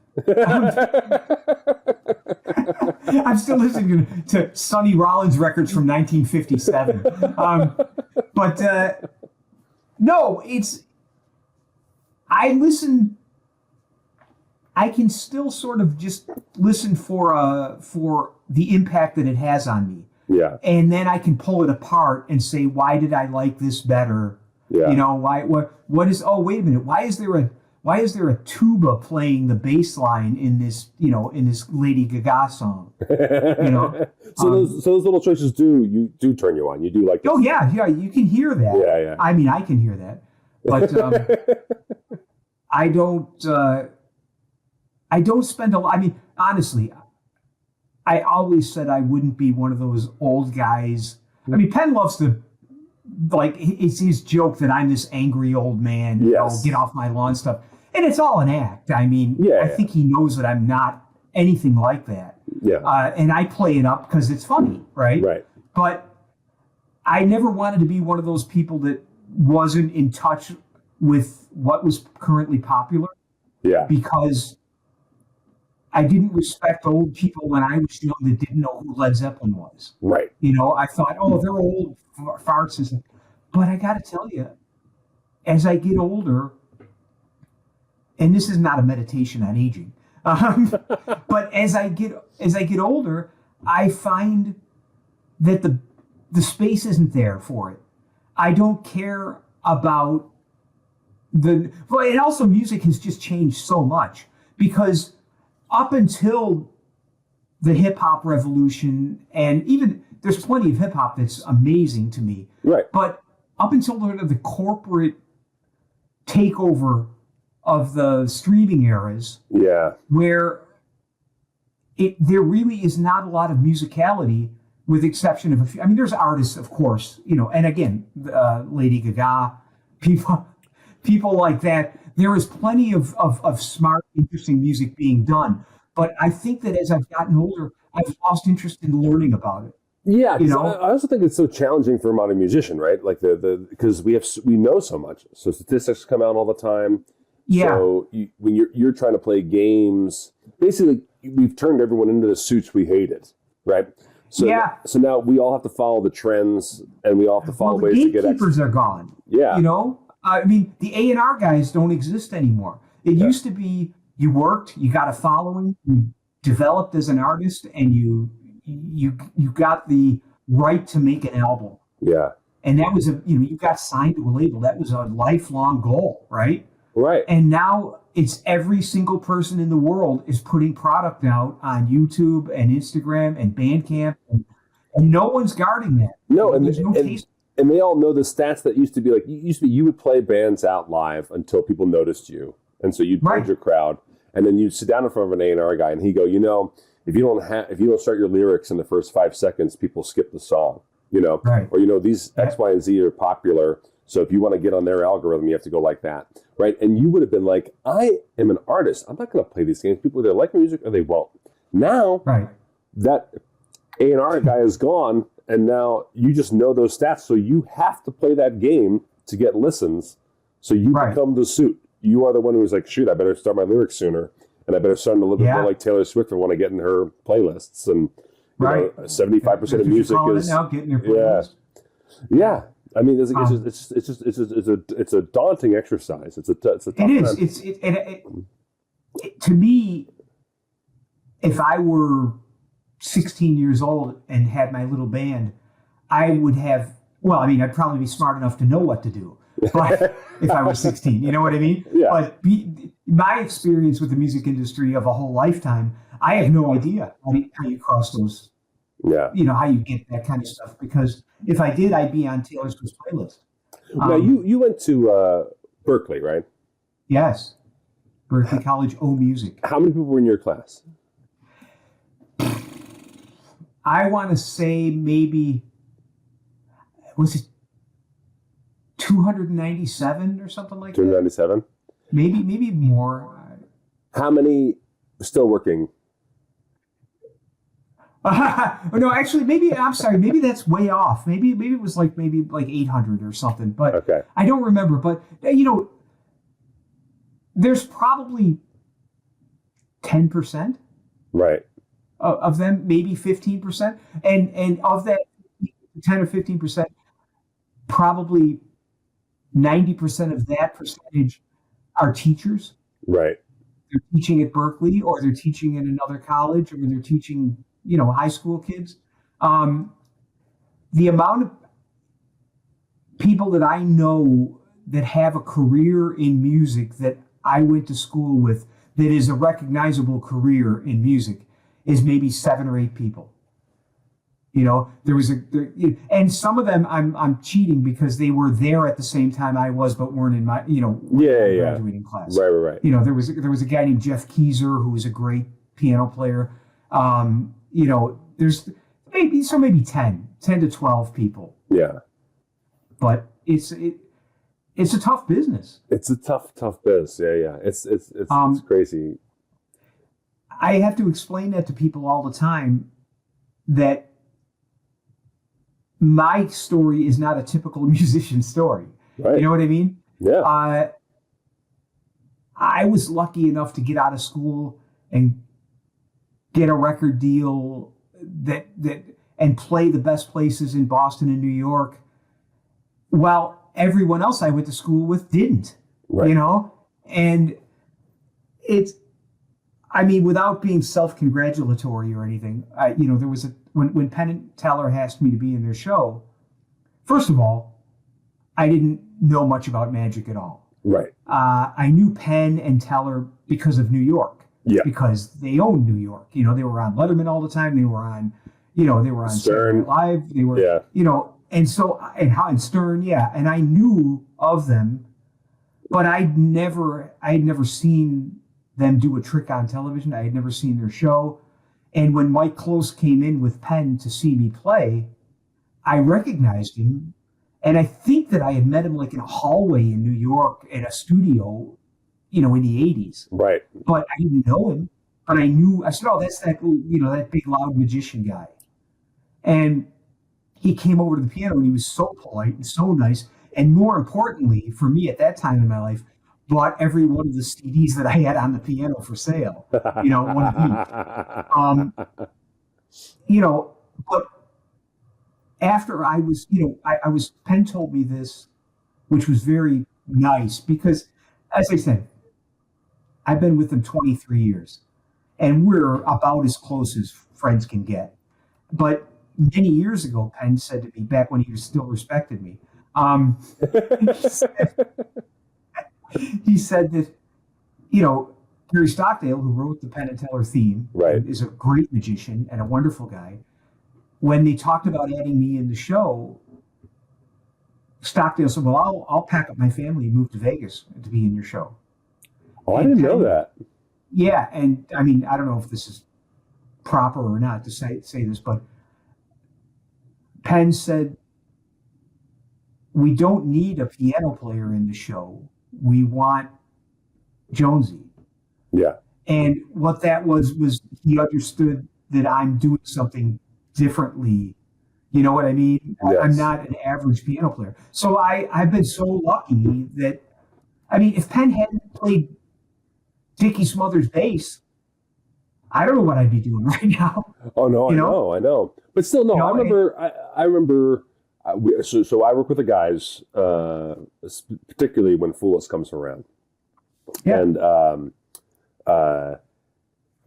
Speaker 2: I'm still listening to Sonny Rollins records from 1957, but no, it's. I can still sort of just listen for the impact that it has on me.
Speaker 3: Yeah.
Speaker 2: And then I can pull it apart and say, why did I like this better?
Speaker 3: Yeah.
Speaker 2: You know, what is, oh, wait a minute. Why is there a tuba playing the bass line in this Lady Gaga song? You know?
Speaker 3: So those little choices do turn you on. You do like.
Speaker 2: Oh yeah, you can hear that.
Speaker 3: Yeah.
Speaker 2: I mean, I can hear that, but I don't spend a lot. I mean, honestly, I always said I wouldn't be one of those old guys. I mean, Penn loves to, like, it's his joke that I'm this angry old man, get off my lawn stuff. And it's all an act. I mean, I think he knows that I'm not anything like that.
Speaker 3: Yeah.
Speaker 2: And I play it up because it's funny, right?
Speaker 3: Right.
Speaker 2: But I never wanted to be one of those people that wasn't in touch with what was currently popular.
Speaker 3: Yeah.
Speaker 2: Because I didn't respect old people when I was young that didn't know who Led Zeppelin was.
Speaker 3: Right.
Speaker 2: You know, I thought, oh, they're old farts and stuff. But I got to tell you, as I get older, and this is not a meditation on aging, but as I get older, I find that the space isn't there for it. I don't care about and also music has just changed so much, because up until the hip hop revolution, and even there's plenty of hip hop that's amazing to me.
Speaker 3: Right.
Speaker 2: But up until the corporate takeover of the streaming eras, where there really is not a lot of musicality, with exception of a few. I mean, there's artists, of course, and again, Lady Gaga, people like that. There is plenty of smart, interesting music being done. But I think that as I've gotten older, I've lost interest in learning about it.
Speaker 3: Yeah, I also think it's so challenging for a modern musician, right? Like because we know so much. So statistics come out all the time.
Speaker 2: Yeah.
Speaker 3: So when you're trying to play games, basically we've turned everyone into the suits we hated, right? So So now we all have to follow the trends, and we all have to follow ways to get.
Speaker 2: Gatekeepers are gone.
Speaker 3: Yeah.
Speaker 2: I mean, the A&R guys don't exist anymore. It used to be you worked, you got a following, you developed as an artist, and you got the right to make an album.
Speaker 3: Yeah.
Speaker 2: And that was you got signed to a label. That was a lifelong goal, right?
Speaker 3: Right.
Speaker 2: And now it's every single person in the world is putting product out on YouTube and Instagram and Bandcamp, and no one's guarding that.
Speaker 3: No,
Speaker 2: there's no case.
Speaker 3: And they all know the stats that used to be like, you would play bands out live until people noticed you. And so you'd build your crowd, and then you'd sit down in front of an A&R guy, and he'd go, if you don't start your lyrics in the first 5 seconds, people skip the song,
Speaker 2: Right.
Speaker 3: Or, these X, Y, and Z are popular. So if you want to get on their algorithm, you have to go like that. Right. And you would have been like, I am an artist. I'm not going to play these games. People either like my music or they won't. Now that A&R guy is gone, and now you just know those stats. So you have to play that game to get listens. So you become the suit. You are the one who's like, shoot, I better start my lyrics sooner. And I better start a little bit more like Taylor Swift when I get in her playlists. And 75% of music is
Speaker 2: now getting your playlist.
Speaker 3: Yeah. I mean, it's a daunting exercise. It's a tough
Speaker 2: time. To me, if I were 16 years old and had my little band, I would have Well, I mean, I'd probably be smart enough to know what to do, but if I was 16, you know what I mean?
Speaker 3: Yeah.
Speaker 2: But my experience with the music industry of a whole lifetime, I have no idea how you cross those,
Speaker 3: Yeah.
Speaker 2: how you get that kind of stuff. Because if I did, I'd be on Taylor Swift's playlist.
Speaker 3: Now you went to Berkeley, right?
Speaker 2: Yes. Berkeley College O Music.
Speaker 3: How many people were in your class?
Speaker 2: I want to say maybe, was it 297 or something like that?
Speaker 3: 297.
Speaker 2: Maybe more.
Speaker 3: How many still working?
Speaker 2: No, actually, I'm sorry. Maybe that's way off. Maybe it was like 800 or something. But
Speaker 3: Okay.
Speaker 2: I don't remember. But there's probably 10%
Speaker 3: Right.
Speaker 2: of them, maybe 15%, and of that 10 or 15%, probably 90% of that percentage are teachers.
Speaker 3: Right.
Speaker 2: They're teaching at Berkeley, or they're teaching in another college, or they're teaching, high school kids. The amount of people that I know that have a career in music that I went to school with, that is a recognizable career in music, is maybe 7 or 8 people. And some of them I'm cheating because they were there at the same time I was, but weren't in my, graduating class.
Speaker 3: Right.
Speaker 2: There was a guy named Jeff Keezer who was a great piano player. There's maybe 10 to 12 people.
Speaker 3: Yeah.
Speaker 2: But it's a tough business.
Speaker 3: It's a tough biz. Yeah. It's crazy.
Speaker 2: I have to explain that to people all the time, that my story is not a typical musician story.
Speaker 3: Right.
Speaker 2: You know what I mean?
Speaker 3: Yeah.
Speaker 2: I was lucky enough to get out of school and get a record deal that and play the best places in Boston and New York, while everyone else I went to school with didn't.
Speaker 3: Right.
Speaker 2: And without being self-congratulatory or anything, there was when Penn and Teller asked me to be in their show. First of all, I didn't know much about magic at all.
Speaker 3: Right.
Speaker 2: I knew Penn and Teller because of New York.
Speaker 3: Yeah.
Speaker 2: Because they owned New York. They were on Letterman all the time. They were on,
Speaker 3: Stern.
Speaker 2: Saturday Night Live. They were, and so and Stern, yeah. And I knew of them, but I had never seen them do a trick on television. I had never seen their show. And when Mike Close came in with Penn to see me play, I recognized him. And I think that I had met him like in a hallway in New York at a studio, in the 80s.
Speaker 3: Right.
Speaker 2: But I didn't know him. But I said, oh, that's that, that big loud magician guy. And he came over to the piano and he was so polite and so nice. And more importantly, for me at that time in my life, bought every one of the CDs that I had on the piano for sale, one of each. But after I was, Penn told me this, which was very nice because, as I said, I've been with him 23 years and we're about as close as friends can get. But many years ago, Penn said to me, back when he still respected me, he said that, Gary Stockdale, who wrote the Penn and Teller theme,
Speaker 3: right,
Speaker 2: is a great magician and a wonderful guy. When they talked about adding me in the show, Stockdale said, well, I'll pack up my family and move to Vegas to be in your show.
Speaker 3: Oh, I didn't know that.
Speaker 2: Yeah. And I mean, I don't know if this is proper or not to say this, but Penn said, we don't need a piano player in the show. We want Jonesy.
Speaker 3: Yeah.
Speaker 2: And what that was he understood that I'm doing something differently. You know what I mean?
Speaker 3: Yes.
Speaker 2: I'm not an average piano player. So I've been so lucky that, if Penn hadn't played Dickie Smothers bass, I don't know what I'd be doing right now.
Speaker 3: Oh, no, I know. But still, no, I remember, so I work with the guys, particularly when Fool Us comes around.
Speaker 2: Yeah.
Speaker 3: And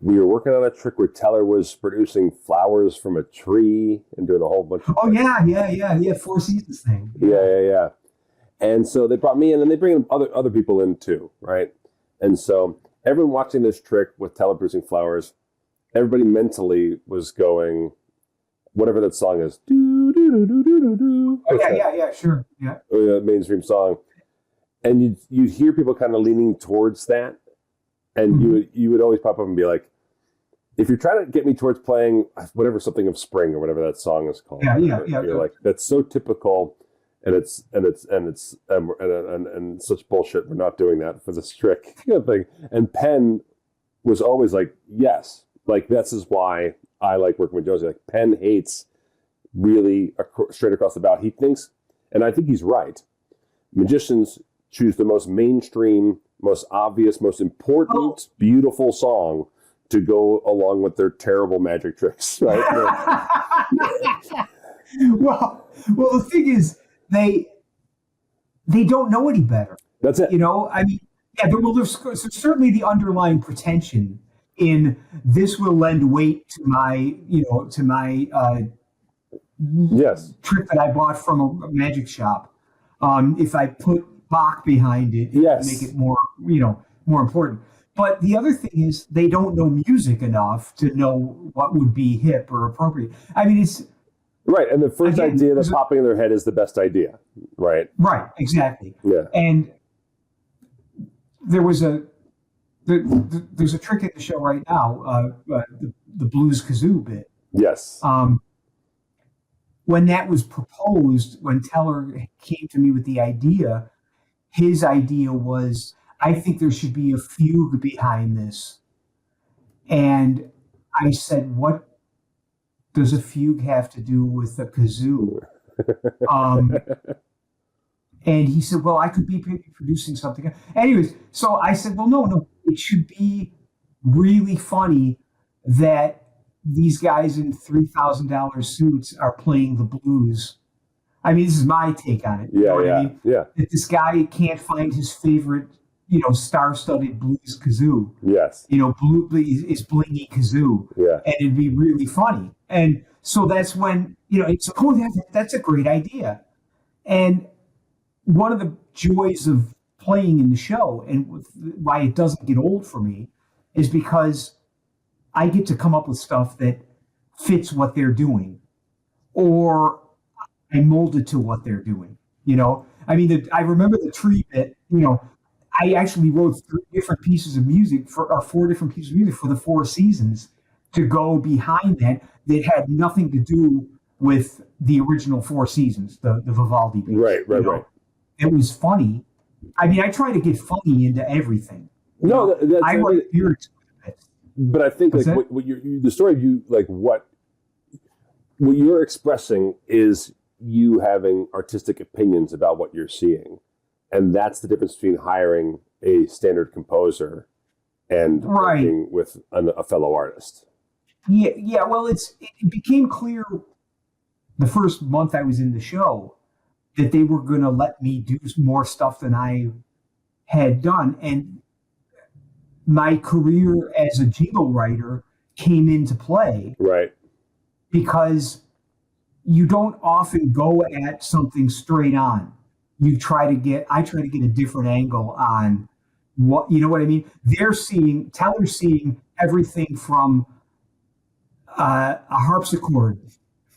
Speaker 3: we were working on a trick where Teller was producing flowers from a tree and doing a whole bunch of
Speaker 2: yeah, Four Seasons thing.
Speaker 3: Yeah. And so they brought me in, and they bring other people in too, right? And so everyone watching this trick with Teller producing flowers, everybody mentally was going, whatever that song is, do do do do do do do.
Speaker 2: Oh, yeah, sure, yeah.
Speaker 3: Mainstream song, and you'd hear people kind of leaning towards that, and you would always pop up and be like, if you're trying to get me towards playing whatever something of spring or whatever that song is called, you're like, that's so typical. And it's such bullshit. We're not doing that for this trick kind of thing. And Penn was always like, yes, like this is why I like working with Josie. Like Penn hates really straight across the bow. He thinks, and I think he's right. Magicians choose the most mainstream, most obvious, most important, beautiful song to go along with their terrible magic tricks, right?
Speaker 2: Well, the thing is, they don't know any better.
Speaker 3: That's it.
Speaker 2: You know, I mean, yeah, there's certainly the underlying pretension in this will lend weight to my
Speaker 3: yes,
Speaker 2: trick that I bought from a magic shop. If I put Bach behind it,
Speaker 3: yes,
Speaker 2: make it more important. But the other thing is they don't know music enough to know what would be hip or appropriate. I mean, it's
Speaker 3: right, and the first idea that's popping in their head is the best idea, right?
Speaker 2: Right, exactly.
Speaker 3: Yeah.
Speaker 2: And there's a trick in the show right now, the blues kazoo bit.
Speaker 3: Yes.
Speaker 2: When that was proposed, when Teller came to me with the idea, his idea was, I think there should be a fugue behind this. And I said, what does a fugue have to do with a kazoo? And he said, well, I could be producing something. Anyways, so I said, well, no, it should be really funny that these guys in $3,000 suits are playing the blues. I mean, this is my take on it. You know what I mean?
Speaker 3: Yeah.
Speaker 2: That this guy can't find his favorite, star-studded blues kazoo.
Speaker 3: Yes.
Speaker 2: Blue is blingy kazoo.
Speaker 3: Yeah.
Speaker 2: And it'd be really funny. And so that's when, it's, that's a great idea. And one of the joys of playing in the show and why it doesn't get old for me is because I get to come up with stuff that fits what they're doing, or I mold it to what they're doing. I mean, I remember the tree bit, I actually wrote 4 different pieces of music for the Four Seasons to go behind that had nothing to do with the original Four Seasons, the Vivaldi piece.
Speaker 3: Right.
Speaker 2: It was funny. I mean, I try to get funny into everything.
Speaker 3: No, that's
Speaker 2: I write lyrics.
Speaker 3: But I think like what the story of you, like what you're expressing is you having artistic opinions about what you're seeing. And that's the difference between hiring a standard composer and working with a fellow artist.
Speaker 2: Yeah. Well, it became clear the first month I was in the show that they were going to let me do more stuff than I had done. And my career as a jingle writer came into play.
Speaker 3: Right.
Speaker 2: Because you don't often go at something straight on. I try to get a different angle on what, you know what I mean? Teller's seeing everything from a harpsichord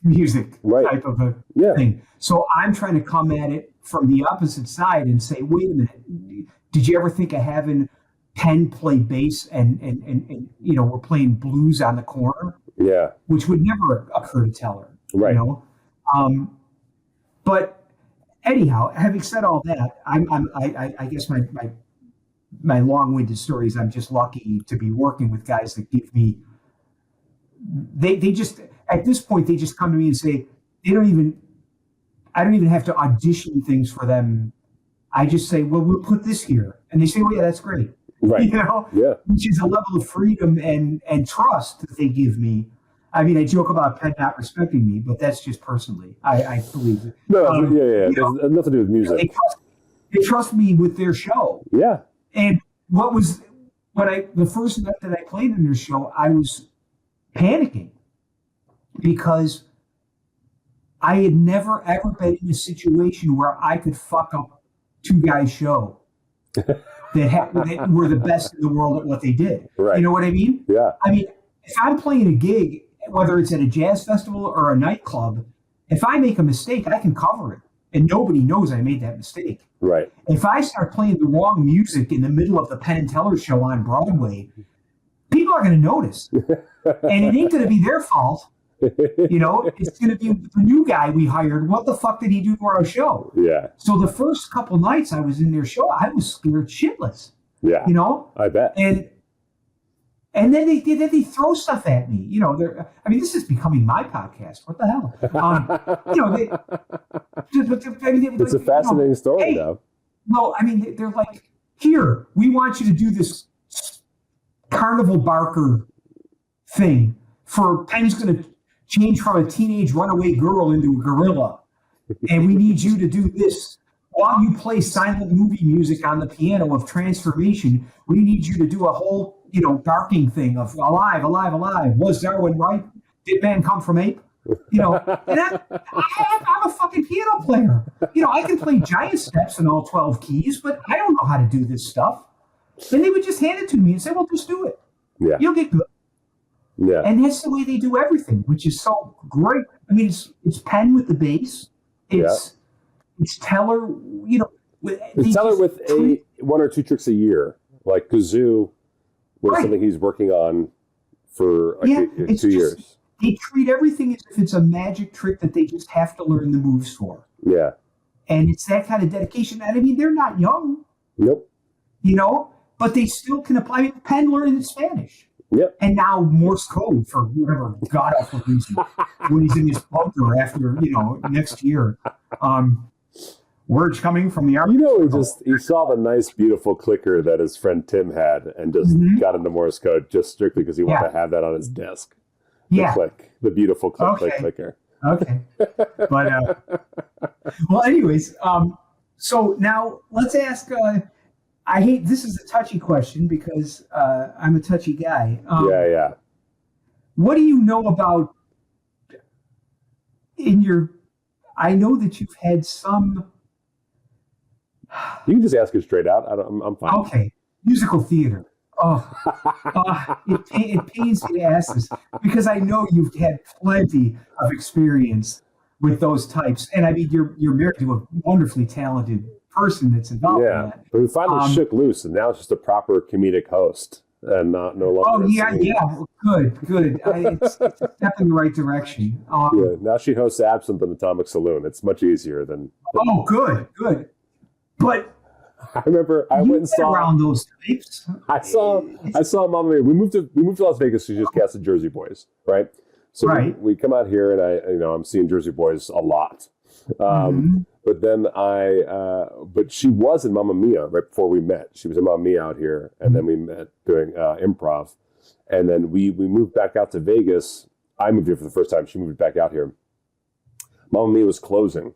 Speaker 2: music type of a thing. So I'm trying to come at it from the opposite side and say, wait a minute, did you ever think of having Penn play bass and we're playing blues on the corner?
Speaker 3: Yeah.
Speaker 2: Which would never occur to Teller.
Speaker 3: Right.
Speaker 2: But anyhow, having said all that, I guess my long-winded story is I'm just lucky to be working with guys that give me. They just at this point they just come to me and say I don't even have to audition things for them. I just say, well, we'll put this here, and they say, well, yeah, that's great.
Speaker 3: Right.
Speaker 2: Which is a level of freedom and trust that they give me. I mean, I joke about Penn not respecting me, but that's just personally. I believe it.
Speaker 3: No, It has nothing to do with music.
Speaker 2: They trust me with their show.
Speaker 3: Yeah.
Speaker 2: And what was But the first night that I played in their show, I was panicking because I had never ever been in a situation where I could fuck up two guys' show that were the best in the world at what they did.
Speaker 3: Right.
Speaker 2: You know what I mean?
Speaker 3: Yeah.
Speaker 2: I mean, if I'm playing a gig, whether it's at a jazz festival or a nightclub, if I make a mistake, I can cover it, and nobody knows I made that mistake.
Speaker 3: Right.
Speaker 2: If I start playing the wrong music in the middle of the Penn and Teller show on Broadway, people are going to notice, and it ain't going to be their fault. You know, it's going to be the new guy we hired. What the fuck did he do for our show?
Speaker 3: Yeah.
Speaker 2: So the first couple nights I was in their show, I was scared shitless.
Speaker 3: Yeah.
Speaker 2: You know,
Speaker 3: I bet.
Speaker 2: And then they throw stuff at me. You know, I mean, this is becoming my podcast. What the hell? You know,
Speaker 3: it's a fascinating story,
Speaker 2: hey,
Speaker 3: though.
Speaker 2: Well, I mean, they're like, here, we want you to do this Carnival Barker thing for Penn's going to change from a teenage runaway girl into a gorilla. And we need you to do this. While you play silent movie music on the piano of transformation, we need you to do a whole, you know, barking thing of alive, alive, alive. Was Darwin right? Did man come from ape? You know, and I'm a fucking piano player. You know, I can play giant steps in all 12 keys, but I don't know how to do this stuff. And they would just hand it to me and say, well, just do it.
Speaker 3: Yeah.
Speaker 2: You'll get good.
Speaker 3: Yeah.
Speaker 2: And that's the way they do everything, which is so great. I mean, it's Penn with the bass. It's Teller, you know.
Speaker 3: It's Teller with one or two tricks a year. Like Kazoo was something he's working on for 2 years.
Speaker 2: They treat everything as if it's a magic trick that they just have to learn the moves for.
Speaker 3: Yeah.
Speaker 2: And it's that kind of dedication. And I mean, they're not young.
Speaker 3: Nope.
Speaker 2: You know, but they still can apply. I mean, Penn learned in Spanish.
Speaker 3: Yep.
Speaker 2: And now Morse code for whatever god awful reason when he's in his bunker after, you know, next year. Words coming from the army.
Speaker 3: You know, he saw the nice, beautiful clicker that his friend Tim had and just got into Morse code just strictly because he wanted to have that on his desk. The beautiful clicker.
Speaker 2: Okay. But, well, anyways, so now let's ask, this is a touchy question because I'm a touchy guy.
Speaker 3: Yeah.
Speaker 2: What do you know about I know that you've had some.
Speaker 3: You can just ask it straight out. I'm fine.
Speaker 2: Okay. Musical theater. It pains me to ask this because I know you've had plenty of experience with those types. And I mean, you're married to a wonderfully talented person that's involved in that.
Speaker 3: But we finally shook loose, and now it's just a proper comedic host and no longer.
Speaker 2: Oh, yeah. Good. It's a step in the right direction.
Speaker 3: Now she hosts Absinthe in Atomic Saloon. It's much easier than.
Speaker 2: Oh, good. But
Speaker 3: I remember I went and saw
Speaker 2: around those types.
Speaker 3: I saw Mamma Mia. We moved to Las Vegas to just cast the Jersey Boys, right? So we come out here, and I'm seeing Jersey Boys a lot. But then but she was in Mamma Mia right before we met. She was in Mamma Mia out here, and then we met doing improv, and then we moved back out to Vegas. I moved here for the first time. She moved back out here. Mamma Mia was closing.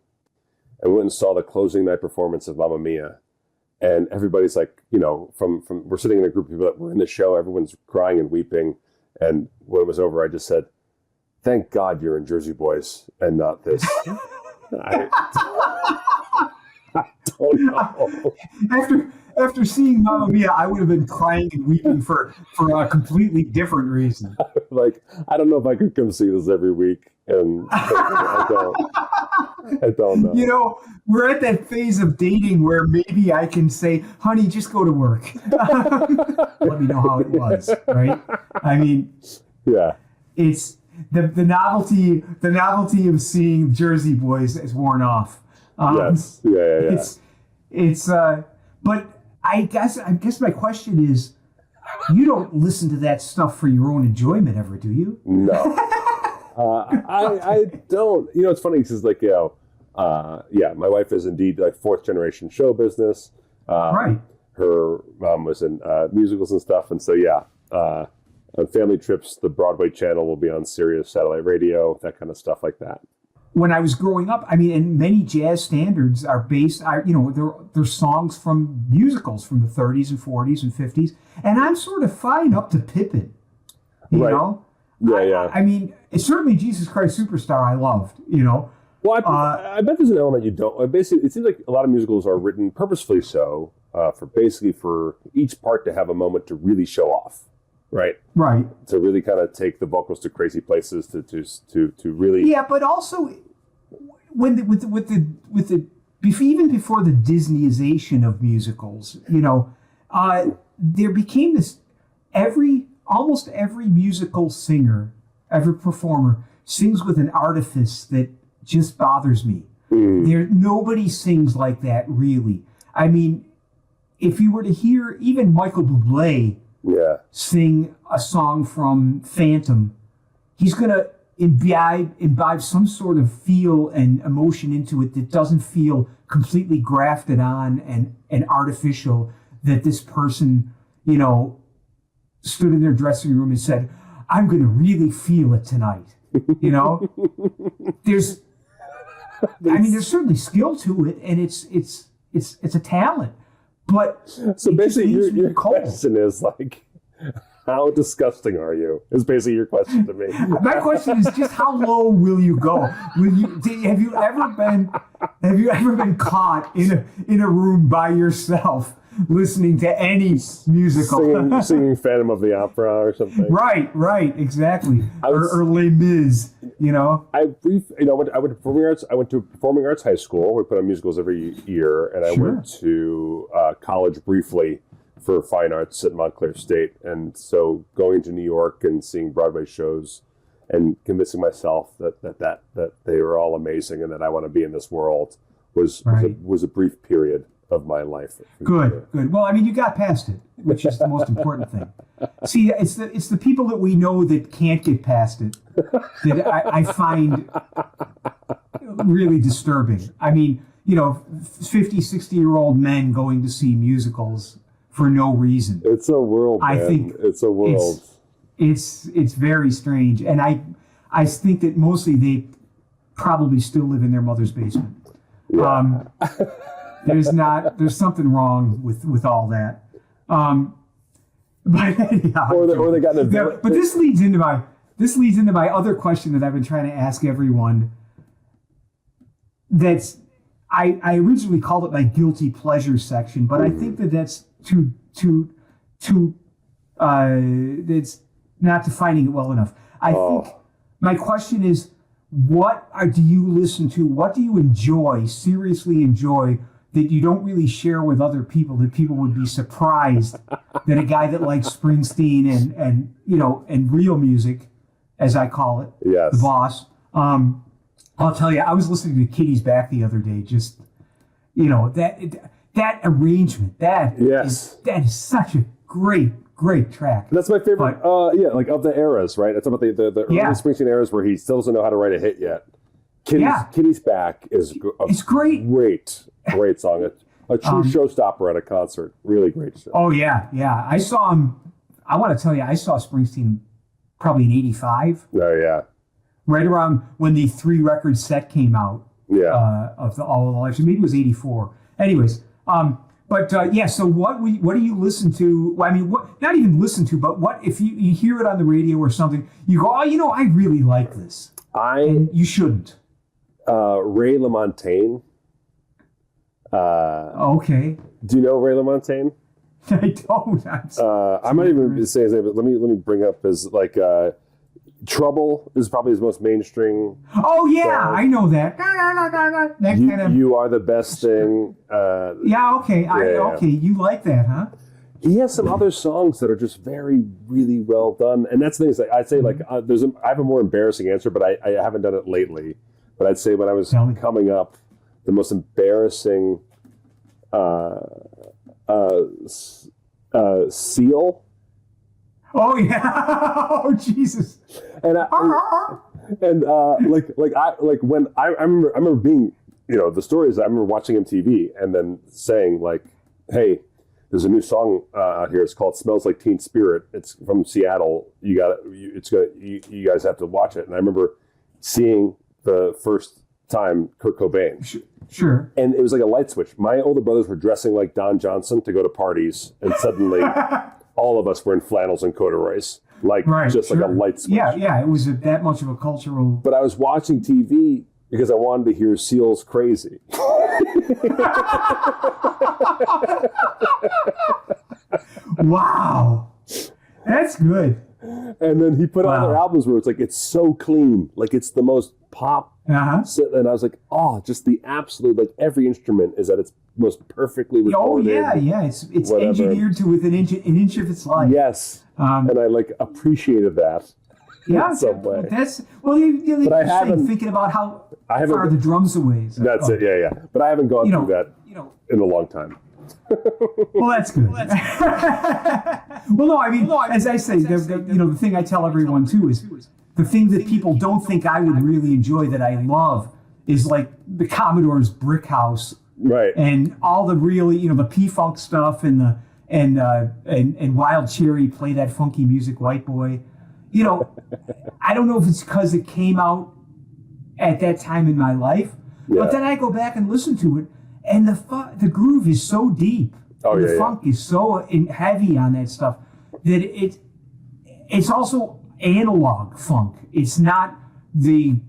Speaker 3: I went and saw the closing night performance of Mamma Mia, and everybody's like, you know, from we're sitting in a group of people that were in the show. Everyone's crying and weeping, and when it was over, I just said, "Thank God you're in Jersey Boys and not this." I don't know.
Speaker 2: After seeing Mamma Mia, I would have been crying and weeping for a completely different reason.
Speaker 3: Like, I don't know if I could come see this every week, and I don't know.
Speaker 2: You know, we're at that phase of dating where maybe I can say, honey, just go to work. Let me know how it was, right? I mean, it's the novelty of seeing Jersey Boys is worn off.
Speaker 3: Yes. Yeah.
Speaker 2: But I guess my question is, you don't listen to that stuff for your own enjoyment ever, do you?
Speaker 3: No. I don't. You know, it's funny because like, my wife is indeed like fourth generation show business.
Speaker 2: Right.
Speaker 3: Her mom was in musicals and stuff, and so on family trips, the Broadway channel will be on Sirius satellite radio, that kind of stuff like that.
Speaker 2: when I was growing up, I mean, and many jazz standards are based, they're songs from musicals from the 30s and 40s and 50s. And I'm sort of fine up to Pippin, you know?
Speaker 3: Yeah.
Speaker 2: I mean, it's certainly Jesus Christ Superstar I loved, you know?
Speaker 3: Well, I bet there's an element you don't. Basically, it seems like a lot of musicals are written purposefully so for each part to have a moment to really show off, right?
Speaker 2: Right.
Speaker 3: To really kind of take the vocals to crazy places to really.
Speaker 2: Yeah, but also when even before the Disneyization of musicals, you know, there became this almost every musical singer, every performer sings with an artifice that just bothers me. Nobody sings like that, really. I mean, if you were to hear even Michael Bublé sing a song from Phantom, he's going to imbibe some sort of feel and emotion into it that doesn't feel completely grafted on and artificial, that this person, you know, stood in their dressing room and said, I'm going to really feel it tonight. You know, there's certainly skill to it, and it's a talent. But
Speaker 3: so basically, your question is like, how disgusting are you? Is basically your question to me.
Speaker 2: My question is just how low will you go? Have you ever been caught in a room by yourself listening to any musical,
Speaker 3: singing Phantom of the Opera or something?
Speaker 2: Right, exactly. Or Les Mis, you know.
Speaker 3: I went to performing arts. I went to performing arts high school. We put on musicals every year, and I went to college briefly for fine arts at Montclair State. And so going to New York and seeing Broadway shows and convincing myself that they were all amazing and that I want to be in this world was a brief period of my life.
Speaker 2: Good. Well, I mean, you got past it, which is the most important thing. See, it's the people that we know that can't get past it that I find really disturbing. I mean, you know, 50, 60-year-old men going to see musicals for no reason.
Speaker 3: It's a world, man.
Speaker 2: I think
Speaker 3: it's a world.
Speaker 2: It's very strange. And I think that mostly they probably still live in their mother's basement. Yeah. There's something wrong with all that. But anyhow,
Speaker 3: or they got an event.
Speaker 2: But this leads into my other question that I've been trying to ask everyone. I originally called it my guilty pleasure section, but I think that's it's not defining it well enough. I think my question is, what do you listen to? What do you seriously enjoy, that you don't really share with other people, that people would be surprised that a guy that likes Springsteen and real music, as I call it,
Speaker 3: yes,
Speaker 2: the Boss. I'll tell you, I was listening to Kitty's Back the other day. Just, you know, that arrangement, that is such a great track.
Speaker 3: That's my favorite. Like of the eras, right? It's about the early Springsteen eras where he still doesn't know how to write a hit yet. Kitty's Back is
Speaker 2: it's great.
Speaker 3: Great song. A true showstopper at a concert. Really great show.
Speaker 2: Oh yeah. I saw him. I want to tell you, I saw Springsteen probably in '85. Oh
Speaker 3: yeah.
Speaker 2: Right around when the 3-record set came out.
Speaker 3: Yeah.
Speaker 2: Of All of the Lives. Maybe it was '84. Anyways. So what do you listen to? Well, I mean, what, not even listen to, but what if you hear it on the radio or something, you go, oh, I really like this. And you shouldn't.
Speaker 3: Ray LaMontagne.
Speaker 2: Okay.
Speaker 3: Do you know Ray LaMontagne?
Speaker 2: I don't.
Speaker 3: I'm not even saying his name, but let me bring up his Trouble is probably his most mainstream.
Speaker 2: Oh yeah, song. I know that.
Speaker 3: You Are the Best Thing.
Speaker 2: Okay. You like that, huh?
Speaker 3: He has some other songs that are just really well done, and that's the thing. Is like, I'd say I have a more embarrassing answer, but I haven't done it lately. But I'd say when I was coming up, the most embarrassing Seal.
Speaker 2: Oh yeah! Oh Jesus!
Speaker 3: And when I remember being, the stories. I remember watching MTV and then saying like, "Hey, there's a new song out here. It's called Smells Like Teen Spirit. It's from Seattle. You guys have to watch it." And I remember seeing the first time Kurt Cobain.
Speaker 2: Sure.
Speaker 3: And it was like a light switch. My older brothers were dressing like Don Johnson to go to parties, and suddenly all of us were in flannels and corduroys. Like, just like a light switch.
Speaker 2: Yeah, it was that much of a cultural...
Speaker 3: But I was watching TV because I wanted to hear Seal's Crazy.
Speaker 2: Wow. That's good.
Speaker 3: And then he put out other albums where it's like, it's so clean. Like, it's the most pop. And I was like, oh, just the absolute, like, every instrument is at its most perfectly recorded.
Speaker 2: Oh, yeah. It's engineered to within an inch of its life.
Speaker 3: Yes. And I, like, appreciated that.
Speaker 2: Yeah,
Speaker 3: in some way.
Speaker 2: But I haven't thinking about how far the drums away. So,
Speaker 3: that's it. Yeah. But I haven't gone through that in a long time.
Speaker 2: Well, that's good. Well, no, I mean, as I say, the thing I tell everyone too is the thing that people don't think I would really enjoy that I love is like the Commodore's Brick House,
Speaker 3: right?
Speaker 2: And all the really, the P-Funk stuff and Wild Cherry, Play That Funky Music, White Boy. I don't know if it's because it came out at that time in my life, but then I go back and listen to it, and the groove is so deep, the funk is so heavy on that stuff that it's also analog funk. It's not the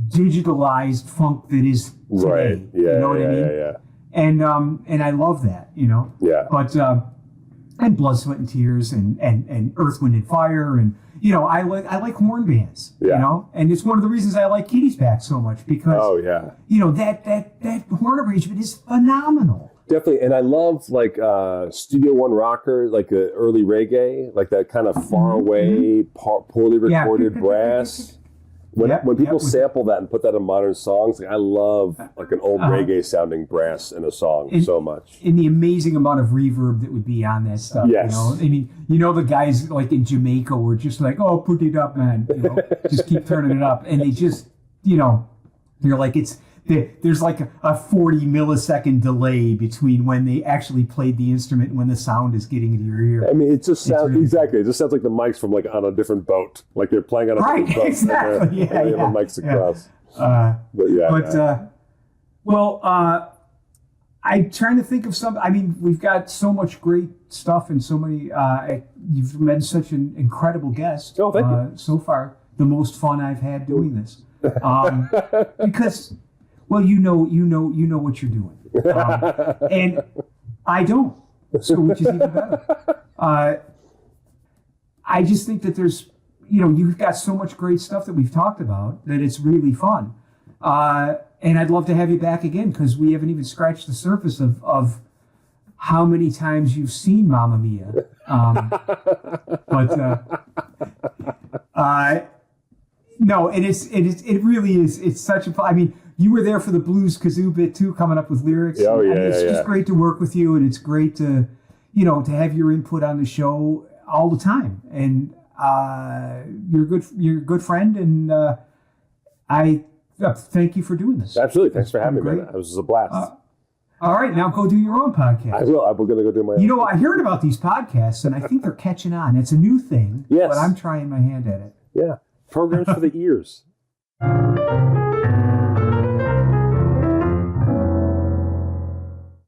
Speaker 2: digitalized funk that is today.
Speaker 3: Right. Yeah.
Speaker 2: You know what I mean?
Speaker 3: Yeah.
Speaker 2: And I love that. Yeah. But and Blood, Sweat, and Tears, and Earth, Wind, and Fire, and I like horn bands. And it's one of the reasons I like Kitty's Back so much because that horn arrangement is phenomenal.
Speaker 3: Definitely, and I love like Studio One rocker, like the early reggae, like that kind of far away, poorly recorded brass. When people sample that and put that in modern songs, like I love like an old reggae sounding brass in a song so much.
Speaker 2: And the amazing amount of reverb that would be on that stuff.
Speaker 3: Yes.
Speaker 2: I mean, the guys like in Jamaica were just like, oh, put it up, man. Just keep turning it up. And they just, you're like, there's like a 40 millisecond delay between when they actually played the instrument and when the sound is getting into your ear.
Speaker 3: I mean, it just sounds exactly. It just sounds like the mics from like on a differn boat, like they're playing on a different boat.
Speaker 2: Exactly.
Speaker 3: And the mics across.
Speaker 2: I'm trying to think of some. I mean, we've got so much great stuff and so many. You've been such an incredible guest.
Speaker 3: Oh, thank you.
Speaker 2: So far, the most fun I've had doing this, because. Well, you know what you're doing, and I don't. So, which is even better. I just think that there's, you've got so much great stuff that we've talked about that it's really fun, and I'd love to have you back again because we haven't even scratched the surface of how many times you've seen Mamma Mia. No, it really is. It's such a fun. I mean. You were there for the Blues Kazoo bit too, coming up with lyrics.
Speaker 3: Oh, yeah,
Speaker 2: it's just great to work with you, and it's great to, to have your input on the show all the time. And you're a good friend, and I thank you for doing this.
Speaker 3: Absolutely, thanks for having me, man. It was a blast.
Speaker 2: All right, now go do your own podcast.
Speaker 3: I will. We're going to go do my own.
Speaker 2: I heard about these podcasts, and I think they're catching on. It's a new thing, but I'm trying my hand at it.
Speaker 3: Yeah, programs for the ears.